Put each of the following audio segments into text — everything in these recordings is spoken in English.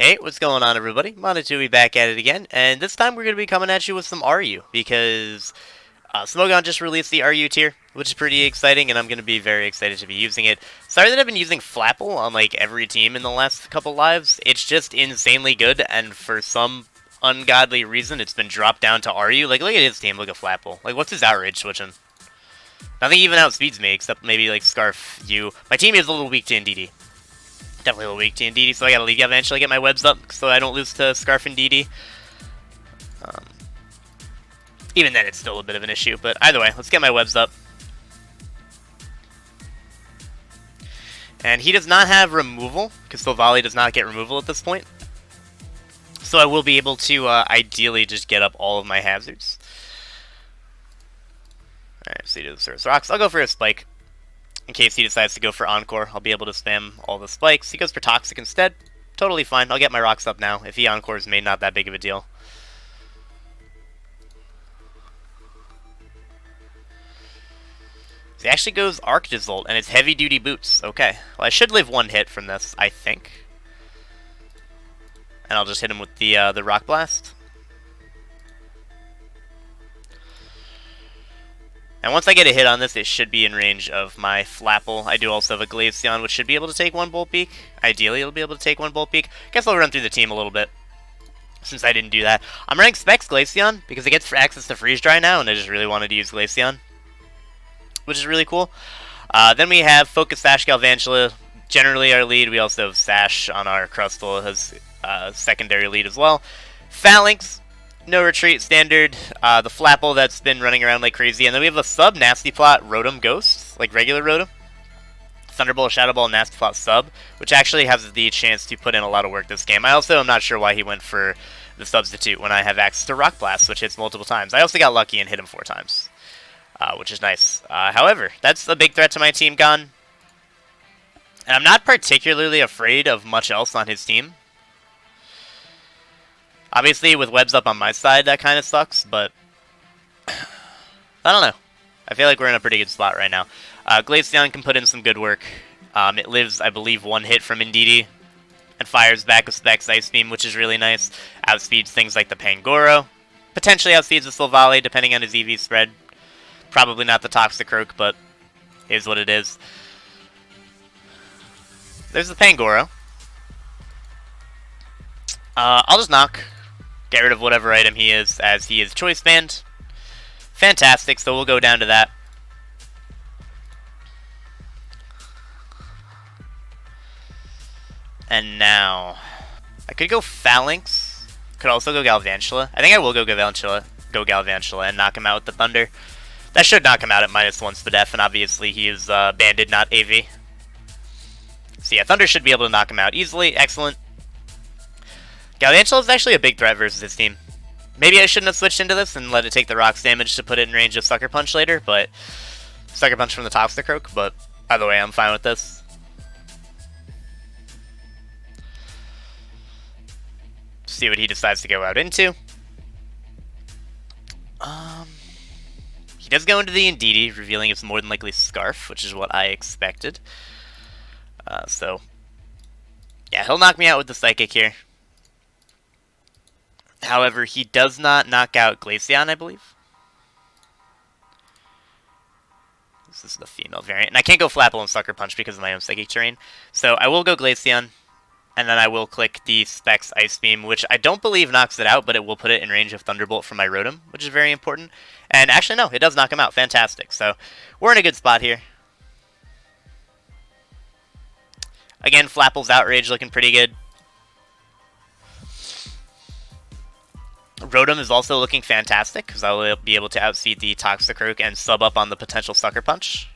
Hey, what's going on, everybody? Monotui back at it again, and this time we're going to be coming at you with some RU, because Smogon just released the RU tier, which is pretty exciting, and I'm going to be very excited to be using it. Sorry that I've been using Flapple on, like, every team in the last couple lives. It's just insanely good, and for some ungodly reason, it's been dropped down to RU. Like, look at his team, look at Flapple. Like, what's his outrage switching? Nothing even outspeeds me, except maybe, like, Scarf, you. My team is a little weak to NDD. Definitely a little weak to NDD, so I gotta eventually get my webs up so I don't lose to Scarf and DD. Um, Even then, it's still a bit of an issue, but either way, let's get my webs up. And he does not have removal, because Silvally does not get removal at this point. So I will be able to ideally just get up all of my hazards. Alright, so he does Source Rocks. I'll go for a Spike. In case he decides to go for Encore, I'll be able to spam all the spikes. He goes for Toxic instead. Totally fine. I'll get my rocks up now. If he Encores me, not that big of a deal. So he actually goes Arctizolt, and it's heavy-duty boots. Okay. Well, I should live one hit from this, I think. And I'll just hit him with the Rock Blast. And once I get a hit on this, it should be in range of my Flapple. I do also have a Glaceon, which should be able to take one Bolt Beak. Ideally, it'll be able to take one Bolt Beak. Guess I'll run through the team a little bit, since I didn't do that. I'm running Specs Glaceon, because it gets access to Freeze Dry now, and I just really wanted to use Glaceon, which is really cool. Then we have Focus Sash Galvantula, generally our lead. We also have Sash on our Crustle as secondary lead as well. Phalanx. No Retreat, standard, the Flapple that's been running around like crazy, and then we have a sub Nasty Plot Rotom-Ghost, like regular Rotom. Thunderbolt, Shadow Ball, Nasty Plot sub, which actually has the chance to put in a lot of work this game. I also am not sure why he went for the substitute when I have access to Rock Blast, which hits multiple times. I also got lucky and hit him 4 times, which is nice. However, that's a big threat to my team gone, and I'm not particularly afraid of much else on his team. Obviously, with webs up on my side, that kind of sucks, but I don't know. I feel like we're in a pretty good spot right now. Glaceon can put in some good work. It lives, I believe, one hit from Indeedee and fires back with Specs Ice Beam, which is really nice. Outspeeds things like the Pangoro. Potentially outspeeds the Silvally, depending on his EV spread. Probably not the Toxicroak, but is what it is. There's the Pangoro. I'll just knock. Get rid of whatever item he is, as he is Choice Band. Fantastic, so we'll go down to that. And now, I could go Phalanx. Could also go Galvantula. I think I will go Galvantula and knock him out with the Thunder. That should knock him out at -1 SPDEF, and obviously he is banded, not AV. So yeah, Thunder should be able to knock him out easily. Excellent. Galvantula is actually a big threat versus his team. Maybe I shouldn't have switched into this and let it take the Rocks damage to put it in range of Sucker Punch later, but Sucker Punch from the Toxicroak, but either way, I'm fine with this. See what he decides to go out into. He does go into the Indeedee, revealing it's more than likely Scarf, which is what I expected. So, yeah, he'll knock me out with the Psychic here. However, he does not knock out Glaceon, I believe. This is the female variant. And I can't go Flapple and Sucker Punch because of my own Psychic terrain. So I will go Glaceon, and then I will click the Specs Ice Beam, which I don't believe knocks it out, but it will put it in range of Thunderbolt from my Rotom, which is very important. And actually, no, it does knock him out. Fantastic. So we're in a good spot here. Again, Flapple's Outrage looking pretty good. Rotom is also looking fantastic, because I will be able to outspeed the Toxicroak and sub up on the potential Sucker Punch.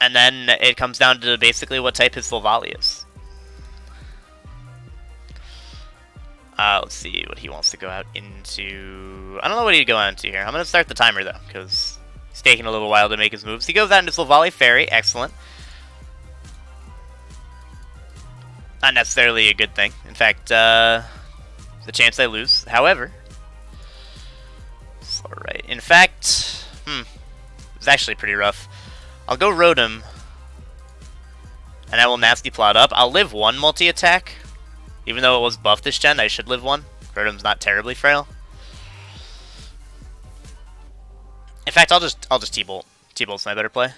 And then it comes down to basically what type his Silvally is. Let's see what he wants to go out into. I don't know what he'd go out into here. I'm going to start the timer, though, because it's taking a little while to make his moves. He goes out into Silvally Fairy. Excellent. Not necessarily a good thing. In fact, the chance I lose. However, it's alright. In fact, it's actually pretty rough. I'll go Rotom. And I will Nasty Plot up. I'll live one multi-attack. Even though it was buffed this gen, I should live one. Rotom's not terribly frail. In fact, I'll just T-Bolt. T-Bolt's my better play.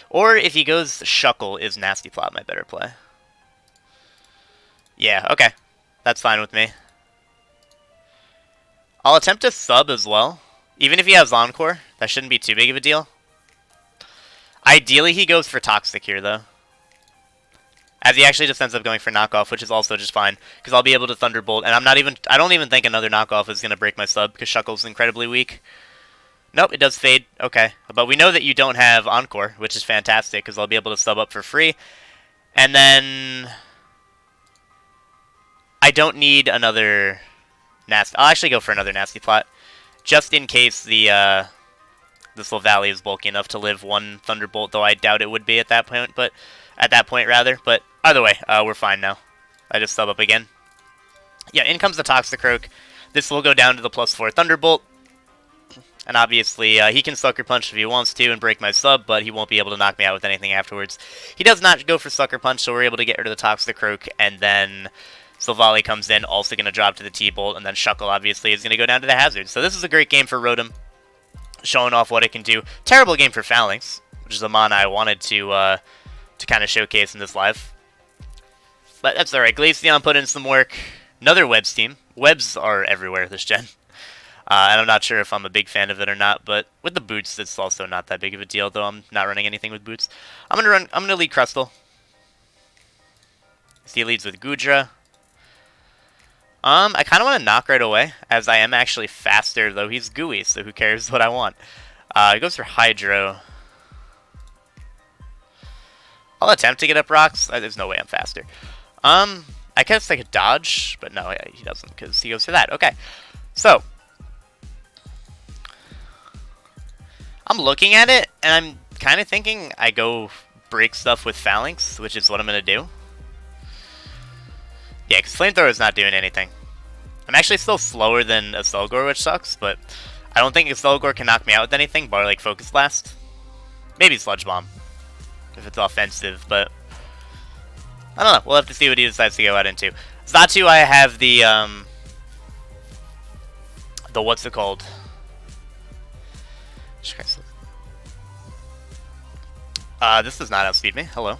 Or if he goes Shuckle, is Nasty Plot my better play? Yeah, okay. That's fine with me. I'll attempt to sub as well. Even if he has Encore, that shouldn't be too big of a deal. Ideally, he goes for Toxic here, though. As he actually just ends up going for Knockoff, which is also just fine, because I'll be able to Thunderbolt, and I don't even think another Knockoff is going to break my sub, because Shuckle's incredibly weak. Nope, it does fade. Okay. But we know that you don't have Encore, which is fantastic, because I'll be able to sub up for free. And then I don't need another Nasty... I'll actually go for another Nasty Plot, just in case this little valley is bulky enough to live one Thunderbolt, though I doubt it would be at that point, but... At that point, rather. But either way, we're fine now. I just sub up again. Yeah, in comes the Toxicroak. This will go down to the +4 Thunderbolt. And obviously, he can Sucker Punch if he wants to and break my sub, but he won't be able to knock me out with anything afterwards. He does not go for Sucker Punch, so we're able to get rid of the Toxicroak, and then Silvally comes in, also going to drop to the T-Bolt, and then Shuckle, obviously, is going to go down to the Hazard. So this is a great game for Rotom, showing off what it can do. Terrible game for Phalanx, which is a mana I wanted to kind of showcase in this live. But that's alright. Glaceon put in some work. Another Webs team. Webs are everywhere this gen. And I'm not sure if I'm a big fan of it or not, but with the boots, it's also not that big of a deal, though I'm not running anything with boots. I'm gonna lead Crustle. He leads with Goodra. I kind of want to knock right away, as I am actually faster, though he's gooey, so who cares what I want. He goes for Hydro. I'll attempt to get up rocks. There's no way I'm faster. I guess I could dodge, but no, he doesn't, because he goes for that. Okay, so I'm looking at it, and I'm kind of thinking I go break stuff with Phalanx, which is what I'm going to do. Yeah, because Flamethrower is not doing anything. I'm actually still slower than Accelgor, which sucks, but I don't think Accelgor can knock me out with anything, bar like Focus Blast. Maybe Sludge Bomb, if it's offensive, but I don't know. We'll have to see what he decides to go out into. Xatu, I have the what's it called? This does not outspeed me. Hello.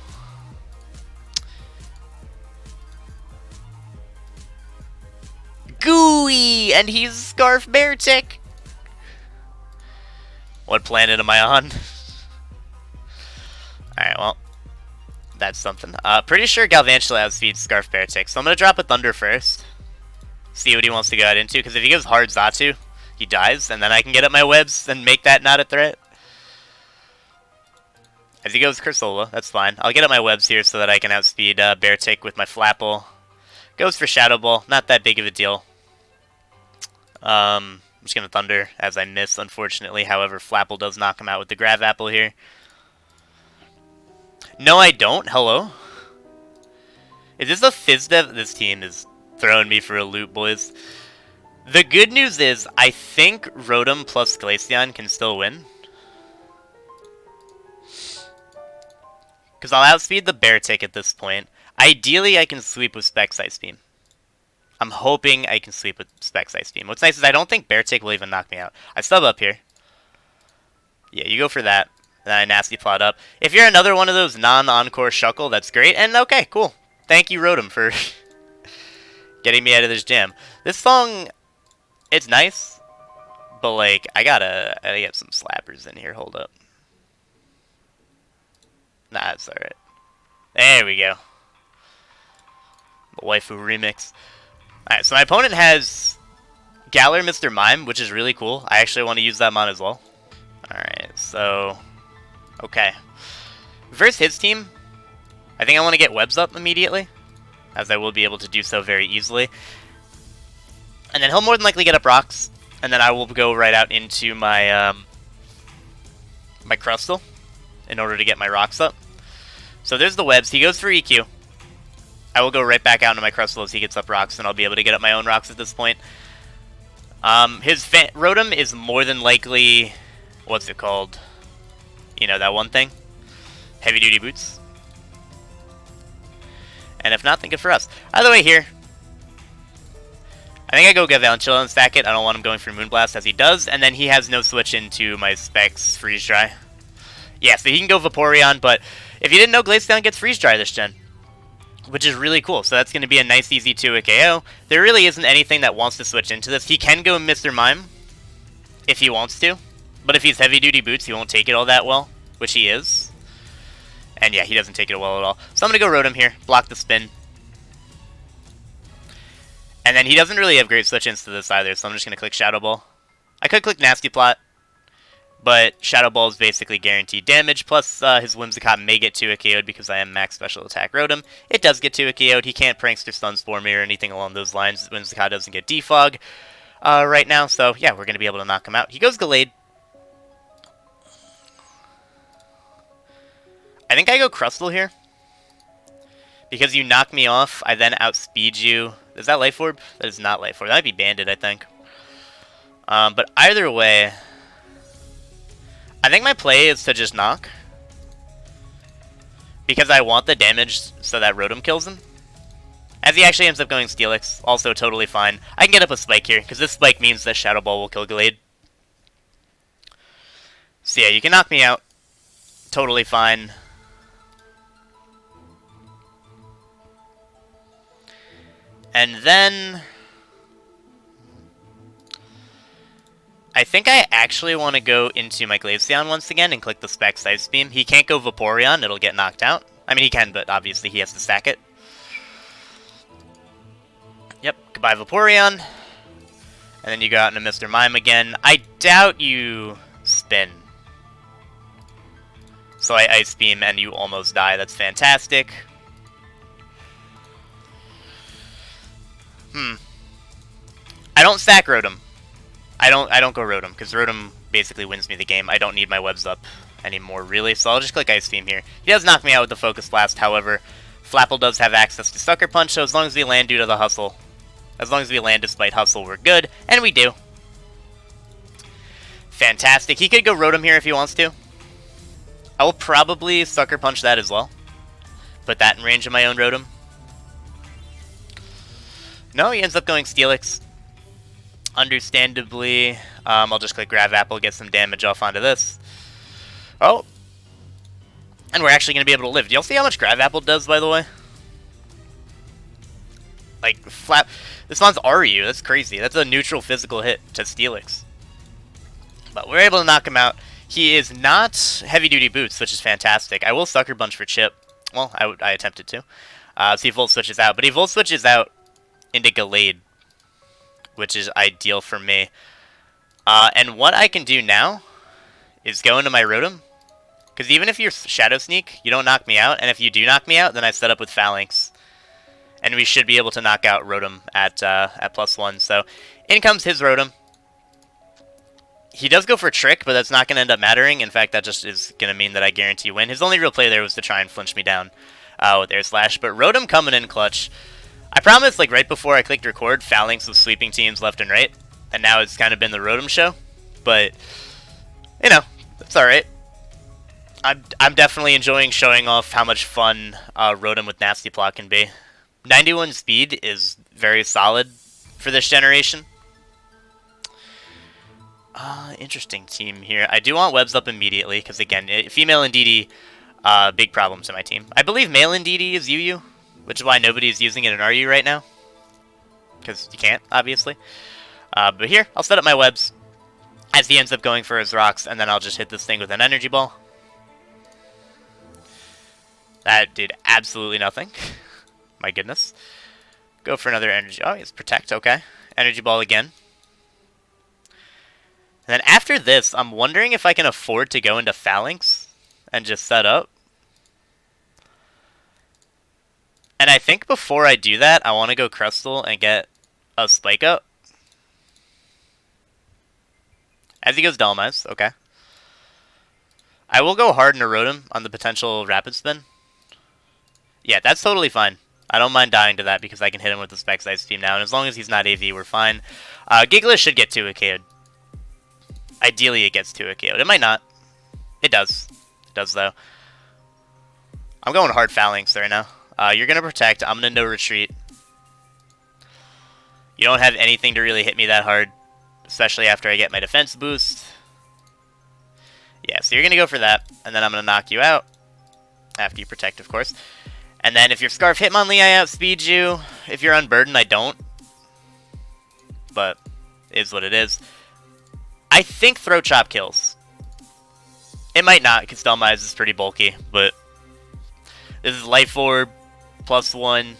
Gooey! And he's Scarf Beartic! What planet am I on? Alright, well, that's something. Pretty sure Galvantula outspeeds Scarf Beartic, so I'm gonna drop a Thunder first. See what he wants to go out into, because if he goes hard Xatu, he dies, and then I can get up my webs and make that not a threat. As he goes Cursola, that's fine. I'll get up my webs here so that I can outspeed Beartic with my Flapple. Goes for Shadow Ball, not that big of a deal. I'm just gonna Thunder as I miss, unfortunately. However, Flapple does knock him out with the Grav Apple here. No, I don't. Hello? Is this a FizzDev? This team is throwing me for a loop, boys. The good news is, I think Rotom plus Glaceon can still win. Because I'll outspeed the Beartic at this point. Ideally, I can sweep with Specs Ice Beam. I'm hoping I can sweep with Specs Ice Beam. What's nice is I don't think Beartic will even knock me out. I sub up here. Yeah, you go for that. Then I Nasty Plot up. If you're another one of those non-Encore Shuckle, that's great. And okay, cool. Thank you, Rotom, for getting me out of this jam. This song, it's nice. But, like, I gotta get some slappers in here. Hold up. Nah, it's alright. There we go. The Waifu remix. Alright, so my opponent has Galar Mr. Mime, which is really cool. I actually want to use that mon as well. Alright, so... Okay. Versus his team, I think I want to get webs up immediately, as I will be able to do so very easily. And then he'll more than likely get up rocks, and then I will go right out into my, my Crustle in order to get my rocks up. So there's the webs. He goes for EQ. I will go right back out into my Crustle as he gets up rocks, and I'll be able to get up my own rocks at this point. His Rotom is more than likely... What's it called? You know, that one thing? Heavy Duty Boots. And if not, then good for us. Either way here, I think I go get Valentilla and stack it. I don't want him going for Moonblast as he does, and then he has no switch into my Specs Freeze Dry. Yeah, so he can go Vaporeon, but if you didn't know, Glaceon gets Freeze Dry this gen, which is really cool. So that's going to be a nice, easy 2-hit KO. There really isn't anything that wants to switch into this. He can go Mr. Mime if he wants to, but if he's heavy-duty boots, he won't take it all that well, which he is. And yeah, he doesn't take it well at all. So I'm going to go Rotom here, block the spin. And then he doesn't really have great switch-ins to this either, so I'm just going to click Shadow Ball. I could click Nasty Plot, but Shadow Ball is basically guaranteed damage, plus his Whimsicott may get 2-hit KO'd because I am max special attack Rotom. It does get 2-hit KO'd. He can't Prankster Stun Spore Me or anything along those lines. Whimsicott doesn't get Defog right now, so yeah, we're going to be able to knock him out. He goes Gallade. I think I go Crustle here. Because you knock me off, I then outspeed you. Is that Life Orb? That is not Life Orb. That might be Banded, I think. But either way, I think my play is to just knock. Because I want the damage so that Rotom kills him. As he actually ends up going Steelix, also totally fine. I can get up a Spike here, because this Spike means that Shadow Ball will kill Gallade. So yeah, you can knock me out. Totally fine. And then I think I actually want to go into my Glaceon once again and click the Specs Ice Beam. He can't go Vaporeon, it'll get knocked out. I mean, he can, but obviously he has to stack it. Yep, goodbye Vaporeon. And then you go out into Mr. Mime again. I doubt you spin. So I Ice Beam and you almost die. That's fantastic. I don't stack Rotom. I don't go Rotom, because Rotom basically wins me the game. I don't need my webs up anymore, really, so I'll just click Ice Beam here. He does knock me out with the Focus Blast, however. Flapple does have access to Sucker Punch, so as long as we land due to the Hustle, as long as we land despite Hustle, we're good, and we do. Fantastic. He could go Rotom here if he wants to. I will probably Sucker Punch that as well. Put that in range of my own Rotom. No, he ends up going Steelix. Understandably, I'll just click Grav Apple, get some damage off onto this. Oh! And we're actually going to be able to live. Do y'all see how much Grav Apple does, by the way? Like, flat. This one's RU. That's crazy. That's a neutral physical hit to Steelix. But we're able to knock him out. He is not heavy-duty boots, which is fantastic. I will Sucker Punch for Chip. Well, I attempted to. So he Volt Switches out. But he Volt Switches out into Gallade, which is ideal for me. And what I can do now is go into my Rotom. Because even if you're Shadow Sneak, you don't knock me out. And if you do knock me out, then I set up with Phalanx. And we should be able to knock out Rotom at +1. So in comes his Rotom. He does go for Trick, but that's not going to end up mattering. In fact, that just is going to mean that I guarantee win. His only real play there was to try and flinch me down with Air Slash. But Rotom coming in clutch. I promised, like, right before I clicked record, Phalanx was sweeping teams left and right. And now it's kind of been the Rotom show. But, you know, it's alright. I'm definitely enjoying showing off how much fun Rotom with Nasty Plot can be. 91 speed is very solid for this generation. Interesting team here. I do want webs up immediately, because again, female Indeedee, big problems in my team. I believe male Indeedee is UU, which is why nobody is using it in RU right now. Because you can't, obviously. But here, I'll set up my webs as he ends up going for his rocks, and then I'll just hit this thing with an Energy Ball. That did absolutely nothing. My goodness. Go for another Energy... Oh, it's Protect, okay. Energy Ball again. And then after this, I'm wondering if I can afford to go into Phalanx and just set up. And I think before I do that, I want to go Crustle and get a Spike Up. As he goes Dolomize, okay. I will go hard in a Rotom on the potential Rapid Spin. Yeah, that's totally fine. I don't mind dying to that because I can hit him with the Specs Ice Beam now. And as long as he's not AV, we're fine. Gigalith should get 2-hit KO'd. Ideally, it gets 2-hit KO'd. It might not. It does. It does, though. I'm going hard Phalanx right now. You're going to protect. I'm going to no retreat. You don't have anything to really hit me that hard, especially after I get my defense boost. Yeah, so you're going to go for that, and then I'm going to knock you out. After you protect, of course. And then if your Scarf Hitmonlee, I outspeed you. If you're Unburdened, I don't. But, is what it is. I think Throat Chop kills. It might not, because Dhelmise is pretty bulky, but this is Life Orb, +1,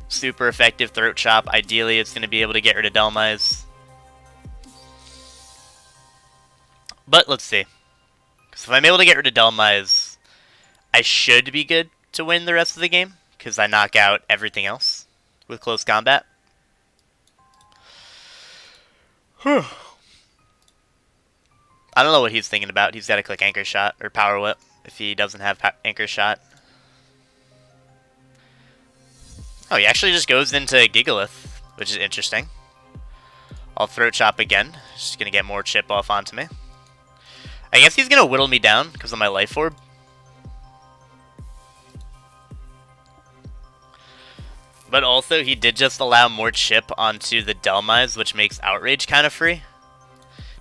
super effective Throat Chop. Ideally, it's going to be able to get rid of Dhelmise. But, let's see. Because if I'm able to get rid of Dhelmise, I should be good to win the rest of the game, because I knock out everything else with close combat. I don't know what he's thinking about. He's got to click Anchor Shot, or Power Whip, if he doesn't have Anchor Shot. Oh, he actually just goes into Gigalith, which is interesting. I'll Throat Chop again. Just going to get more chip off onto me. I guess he's going to whittle me down because of my Life Orb. But also, he did just allow more chip onto the Dhelmise, which makes Outrage kind of free.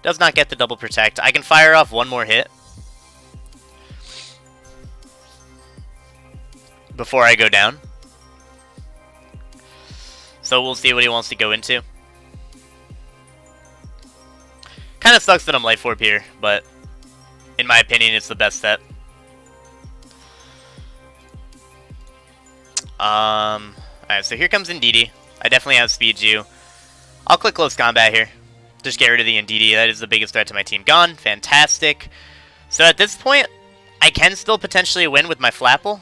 Does not get the double protect. I can fire off one more hit before I go down. So we'll see what he wants to go into. Kind of sucks that I'm Life Orb here, but in my opinion, it's the best set. Alright, so here comes Indeedee. I definitely outspeed you. I'll click Close Combat here. Just get rid of the Indeedee. That is the biggest threat to my team. Gone. Fantastic. So at this point, I can still potentially win with my Flapple.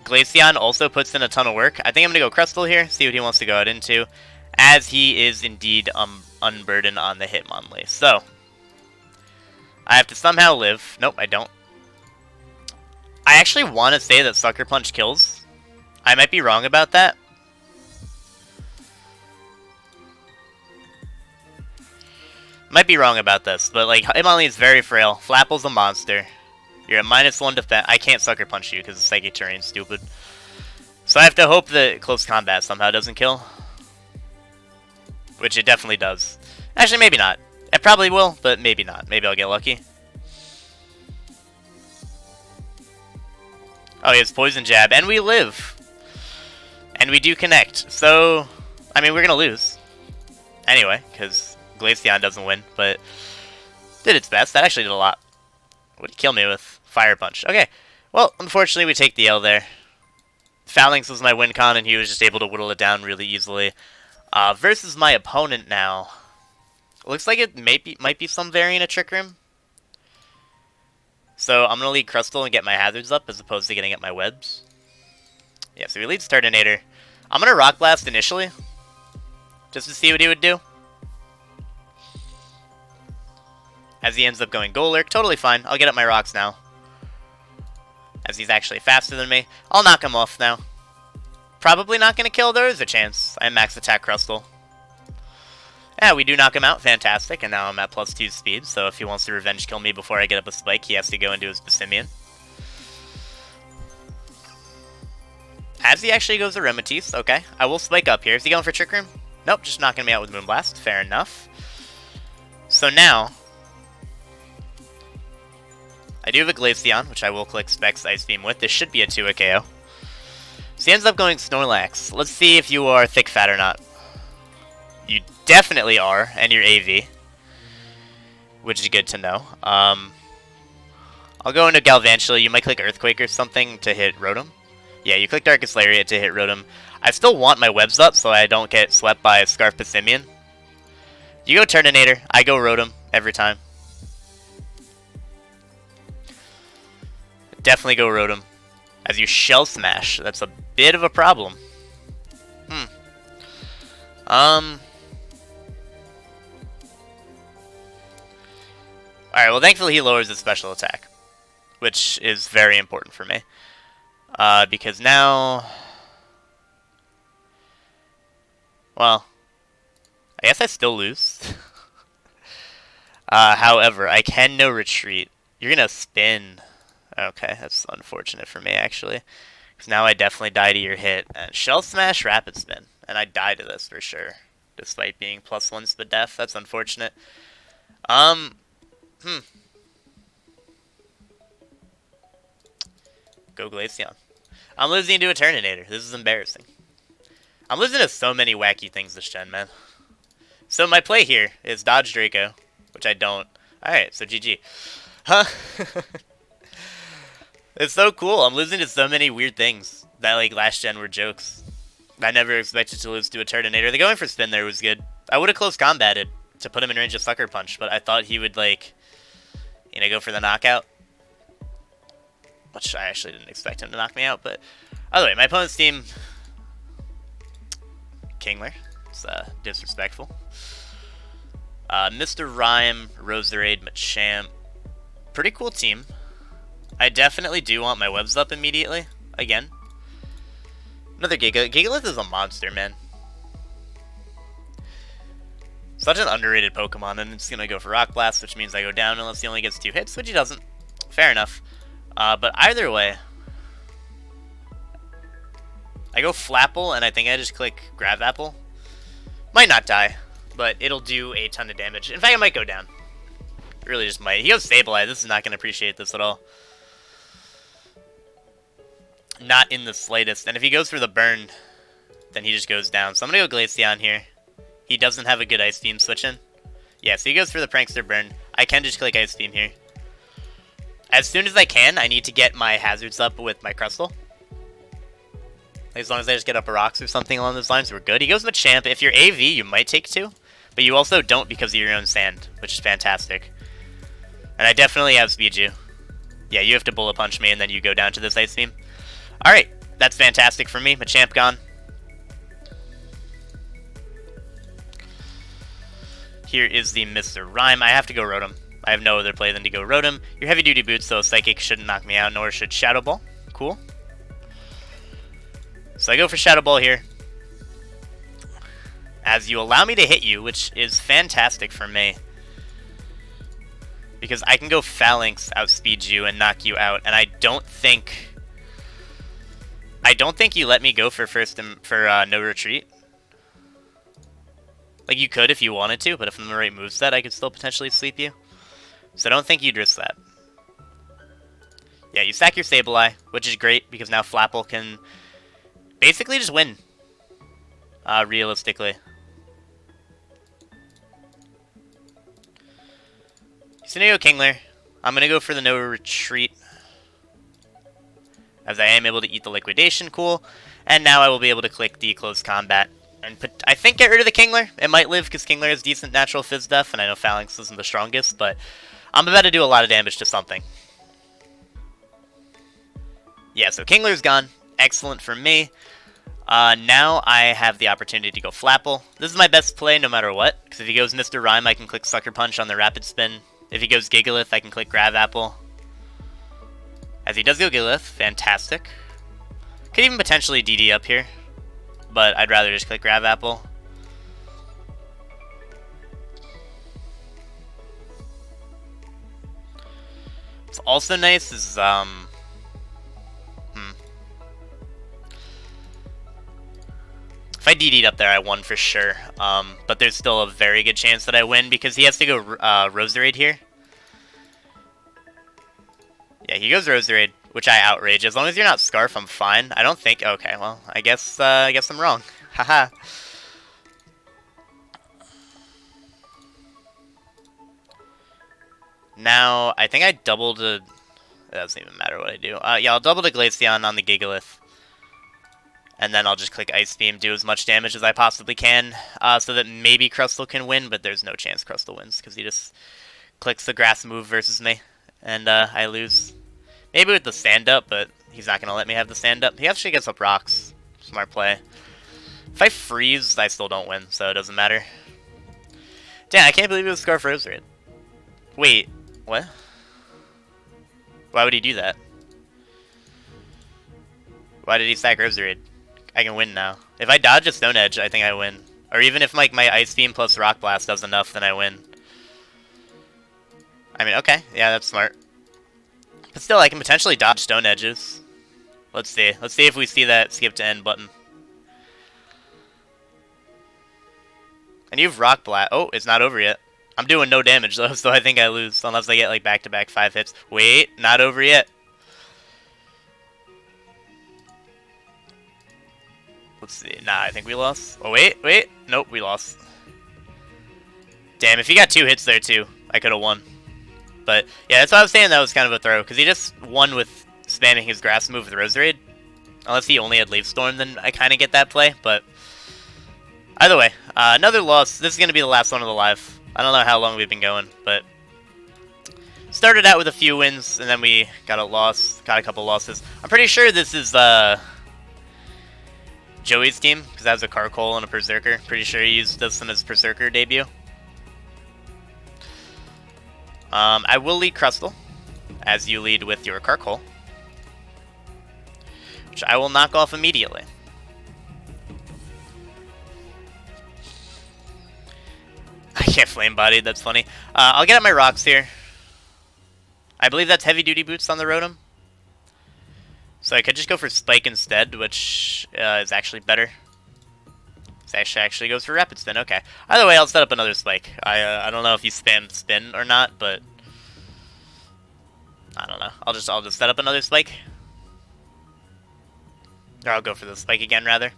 Glaceon also puts in a ton of work. I think I'm going to go Crustle here, see what he wants to go out into, as he is indeed unburdened on the Hitmonlee. So, I have to somehow live. Nope, I don't. I actually want to say that Sucker Punch kills. I might be wrong about that. Might be wrong about this, but like Hitmonlee is very frail. Flapple's a monster. You're at -1 defense. I can't Sucker Punch you because the Psychic Terrain's stupid. So I have to hope that Close Combat somehow doesn't kill. Which it definitely does. Actually, maybe not. It probably will, but maybe not. Maybe I'll get lucky. Oh, he has Poison Jab, and we live. And we do connect. So, I mean, we're going to lose. Anyway, because Glaceon doesn't win, but did its best. That actually did a lot. What did he kill me with? Fire Punch. Okay. Well, unfortunately, we take the L there. Phalanx was my win con, and he was just able to whittle it down really easily. Versus my opponent now. Looks like it might be some variant of Trick Room. So I'm going to lead Crustle and get my hazards up as opposed to getting at my webs. Yeah, so he leads Turtonator. I'm going to Rock Blast initially, just to see what he would do. As he ends up going Golurk. Totally fine. I'll get up my rocks now. As he's actually faster than me. I'll knock him off now. Probably not going to kill. There is a chance. I max attack Crustle. Yeah, we do knock him out. Fantastic. And now I'm at +2 speed. So if he wants to revenge kill me before I get up a spike, he has to go into his Passimian. As he actually goes to Remoteeth. Okay. I will spike up here. Is he going for Trick Room? Nope. Just knocking me out with Moonblast. Fair enough. So now I do have a Glaceon, which I will click Specs Ice Beam with. This should be a 2-hit KO. So he ends up going Snorlax. Let's see if you are thick fat or not. You definitely are, and you're AV. Which is good to know. I'll go into Galvantula. You might click Earthquake or something to hit Rotom. Yeah, you click Darkest Lariat to hit Rotom. I still want my webs up so I don't get swept by Scarf Passimian. You go Turtonator. I go Rotom every time. Definitely go Rotom. As you Shell Smash. That's a bit of a problem. Alright, well thankfully he lowers his special attack. Which is very important for me. Because now... Well... I guess I still lose. However, I can no retreat. You're gonna spin. Okay, that's unfortunate for me, actually. Because now I definitely die to your hit. And Shell Smash, Rapid Spin. And I die to this for sure. Despite being +1 speed def. That's unfortunate. Um, Go Glaceon. I'm losing to a Turtonator. This is embarrassing. I'm losing to so many wacky things this gen, man. So my play here is Dodge Draco, which I don't. Alright, so GG. Huh? It's so cool. I'm losing to so many weird things that, like, last gen were jokes. I never expected to lose to a Turtonator. The going for spin there was good. I would have close combated to put him in range of Sucker Punch, but I thought he would, like, you know, go for the knockout. Which I actually didn't expect him to knock me out, but either way, my opponent's team, Kingler. It's disrespectful. Mr. Rhyme, Roserade, Machamp. Pretty cool team. I definitely do want my webs up immediately. Again. Another Giga. Gigalith is a monster, man. Such an underrated Pokemon, and it's gonna go for Rock Blast, which means I go down unless he only gets 2 hits, which he doesn't. Fair enough. But either way, I go Flapple, and I think I just click Grav Apple. Might not die, but it'll do a ton of damage. In fact, I might go down. Really just might. He goes Sableye. This is not going to appreciate this at all. Not in the slightest. And if he goes for the burn, then he just goes down. So I'm going to go Glaceon here. He doesn't have a good Ice Beam switch in. Yeah, so he goes for the Prankster burn. I can just click Ice Beam here. As soon as I can, I need to get my hazards up with my Crustle. As long as I just get up a Rocks or something along those lines, we're good. He goes Machamp. If you're AV, you might take 2. But you also don't because of your own Sand, which is fantastic. And I definitely have Speed you. Yeah, you have to Bullet Punch me, and then you go down to this Ice Beam. Alright, that's fantastic for me. Machamp gone. Here is the Mr. Rhyme. I have to go Rotom. I have no other play than to go Rotom. Your Heavy Duty Boots, so Psychic shouldn't knock me out, nor should Shadow Ball. Cool. So I go for Shadow Ball here. As you allow me to hit you, which is fantastic for me. Because I can go Phalanx, outspeed you, and knock you out. And I don't think you let me go for no retreat. Like, you could if you wanted to, but if I'm the right moveset, I could still potentially sleep you. So I don't think you'd risk that. Yeah, you sack your Sableye, which is great, because now Flapple can basically just win. Realistically. He's gonna go Kingler. I'm gonna go for the no retreat. As I am able to eat the liquidation, cool. And now I will be able to click the close combat. And I think get rid of the Kingler. It might live because Kingler has decent natural Fizz Def, and I know Phalanx isn't the strongest, but I'm about to do a lot of damage to something. Yeah, so Kingler's gone. Excellent for me. Now I have the opportunity to go Flapple. This is my best play no matter what, because if he goes Mr. Rhyme, I can click Sucker Punch on the Rapid Spin. If he goes Gigalith, I can click Grav Apple. As he does go Gigalith, fantastic. Could even potentially DD up here, but I'd rather just click Grav Apple. What's also nice is, if I DD'd up there, I won for sure. But there's still a very good chance that I win because he has to go Roserade here. Yeah, he goes Roserade, which I outrage. As long as you're not Scarf, I'm fine. I don't think. Okay, well, I guess I'm wrong. Haha. Now, I think I doubled a... It doesn't even matter what I do. Yeah, I'll double the Glaceon on the Gigalith. And then I'll just click Ice Beam, do as much damage as I possibly can, so that maybe Crustle can win, but there's no chance Crustle wins, because he just clicks the grass move versus me, and I lose. Maybe with the stand-up, but he's not going to let me have the stand-up. He actually gets up rocks. Smart play. If I freeze, I still don't win, so it doesn't matter. Damn, I can't believe it was Scarf Roserade. Wait, what? Why would he do that? Why did he stack Roserade? I can win now. If I dodge a Stone Edge, I think I win. Or even if like my Ice Beam plus Rock Blast does enough, then I win. I mean, okay. Yeah, that's smart. But still, I can potentially dodge Stone Edges. Let's see. Let's see if we see that skip to end button. And you have Rock Blast. Oh, it's not over yet. I'm doing no damage, though, so I think I lose. Unless I get, like, back-to-back 5 hits. Wait, not over yet. Let's see. Nah, I think we lost. Oh, wait. Nope, we lost. Damn, if he got 2 hits there, too, I could have won. But, yeah, that's why I was saying that was kind of a throw. Because he just won with spamming his grass move with Roserade. Unless he only had Leaf Storm, then I kind of get that play. But, either way, another loss. This is going to be the last one of the live. I don't know how long we've been going, but started out with a few wins, and then we got a couple losses. I'm pretty sure this is Joey's team, because that was a Carkol and a Berserker. Pretty sure he used this in his Berserker debut. I will lead Crustle, as you lead with your Carkol, which I will knock off immediately. I can't Flame Body, that's funny. I'll get out my rocks here. I believe that's Heavy Duty Boots on the Rotom. So I could just go for Spike instead, which is actually better. This actually goes for Rapid Spin, okay. Either way, I'll set up another Spike. I don't know if you spam Spin or not, but I don't know. I'll just set up another Spike. Or I'll go for the Spike again, rather.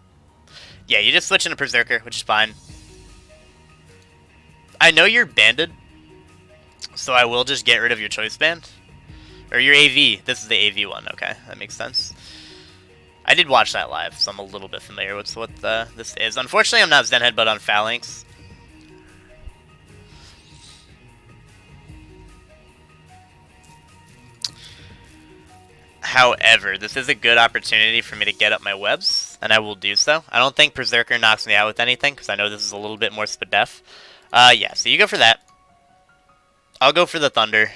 Yeah, you just switch into Berserker, which is fine. I know you're banded, so I will just get rid of your Choice Band. Or your AV. This is the AV one, okay. That makes sense. I did watch that live, so I'm a little bit familiar with what this is. Unfortunately, I'm not Zen Headbutt on Phalanx. However, this is a good opportunity for me to get up my webs, and I will do so. I don't think Berserker knocks me out with anything, because I know this is a little bit more Spadef. Yeah, so you go for that. I'll go for the Thunder.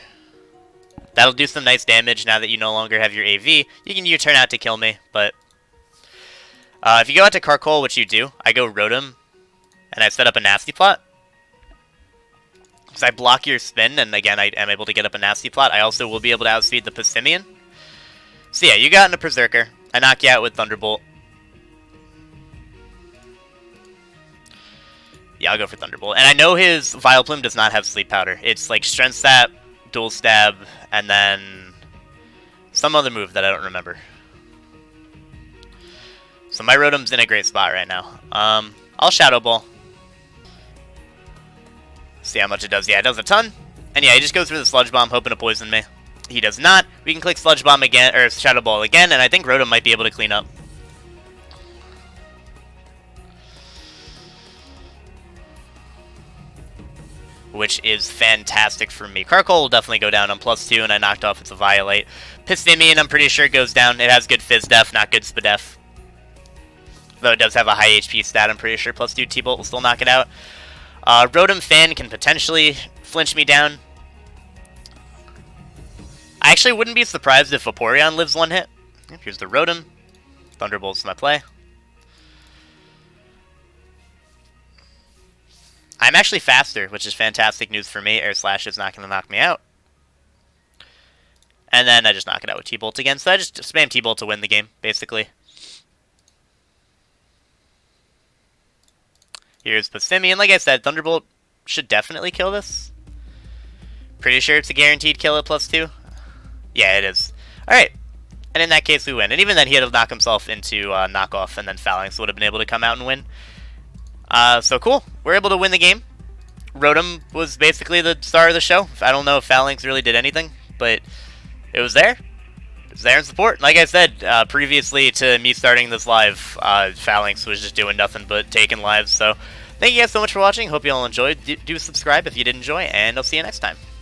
That'll do some nice damage now that you no longer have your AV. You can U-turn out to kill me, but if you go out to Carkol, which you do, I go Rotom, and I set up a Nasty Plot. Because I block your spin, and again, I am able to get up a Nasty Plot. I also will be able to outspeed the Passimian. So yeah, you got into Berserker. I knock you out with Thunderbolt. Yeah, I'll go for Thunderbolt. And I know his Vileplume does not have Sleep Powder. It's like Strength Stab, Dual Stab, and then some other move that I don't remember. So my Rotom's in a great spot right now. I'll Shadow Ball. See how much it does. Yeah, it does a ton. And yeah, he just goes through the Sludge Bomb, hoping to poison me. He does not. We can click Sludge Bomb again, or Shadow Ball again, and I think Rotom might be able to clean up. Which is fantastic for me. Carkol will definitely go down on +2, and I knocked off its a Violate. Passimian, I'm pretty sure, goes down. It has good Fizz Def, not good Spadef. Though it does have a high HP stat, I'm pretty sure +2 T-Bolt will still knock it out. Rotom Fan can potentially flinch me down. I actually wouldn't be surprised if Vaporeon lives one hit. Here's the Rotom. Thunderbolt's my play. I'm actually faster, which is fantastic news for me. Air Slash is not going to knock me out. And then I just knock it out with T-Bolt again. So I just spam T-Bolt to win the game, basically. Here's Passimian. Like I said, Thunderbolt should definitely kill this. Pretty sure it's a guaranteed kill at +2. Yeah, it is. Alright. And in that case, we win. And even then, he had to knock himself into knockoff, and then Phalanx would have been able to come out and win. So cool. We're able to win the game. Rotom was basically the star of the show. I don't know if Phalanx really did anything, but it was there. It was there in support. Like I said, previously to me starting this live, Phalanx was just doing nothing but taking lives. So thank you guys so much for watching. Hope you all enjoyed. Do subscribe if you did enjoy, and I'll see you next time.